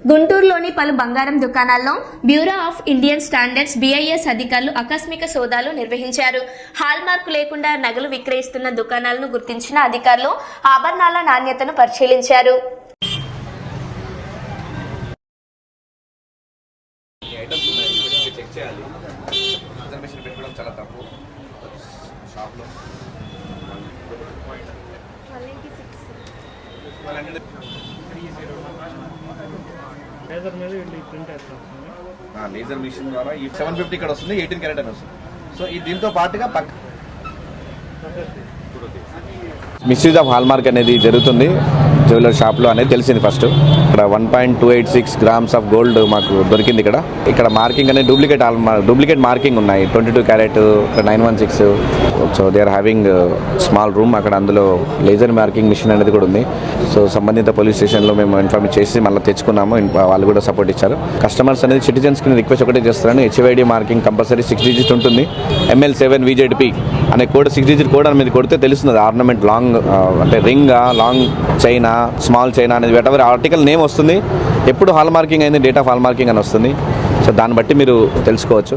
గుంటూరులోని పలు బంగారం దుకాణాల్లో bureau of Indian standards BIS అధికారులు ఆకస్మిక సోదాలు నిర్వహించారు. హాల్మార్క్ లేకుండా నగలు విక్రయిస్తున్న దుకాణాలను గుర్తించిన అధికారులు ఆభరణాల నాణ్యతను పరిశీలించారు. లేజర్ మిషన్ ద్వారా ఈ 750 ఇక్కడ వస్తుంది, 18 క్యారెట్ అని వస్తుంది. సో ఈ దీంతో పాటుగా మిస్యూజ్ ఆఫ్ హాల్మార్క్ అనేది జరుగుతుంది జ్యువెలర్ షాప్లో అనేది తెలిసింది. ఫస్ట్ ఇక్కడ 1.286 గ్రామ్స్ ఆఫ్ గోల్డ్ మాకు దొరికింది. ఇక్కడ మార్కింగ్ అనేది డూప్లికేట్ మార్కింగ్ ఉన్నాయి. 22 carat 916. So they are having small room అక్కడ, అందులో లేజర్ మార్కింగ్ మిషన్ అనేది కూడా ఉంది. సో సంబంధిత పోలీస్ స్టేషన్లో మేము ఇన్ఫార్మ్ చేసి మళ్ళీ తెచ్చుకున్నాము. వాళ్ళు కూడా సపోర్ట్ ఇచ్చారు. కస్టమర్స్ అనేది సిటిజన్స్కి రిక్వెస్ట్ ఒకటే చేస్తున్నాను, HYD మార్కింగ్ కంపల్సరీ 6 డిజిట్ ఉంటుంది. ML7 VZP అనే కోడ్ 6 డిజిట్ కోడ్ అని మీద కొడితే తెలుస్తుంది ఆర్నమెంట్ లాంగ్ అంటే ring, long China, small China అనేది వెటవర్ ఆర్టికల్ నేమ్ వస్తుంది. ఎప్పుడు హాల్ మార్కింగ్ అయింది, డేట్ ఆఫ్ హాల్ మార్కింగ్ అని వస్తుంది. సో దాన్ని బట్టి మీరు తెలుసుకోవచ్చు.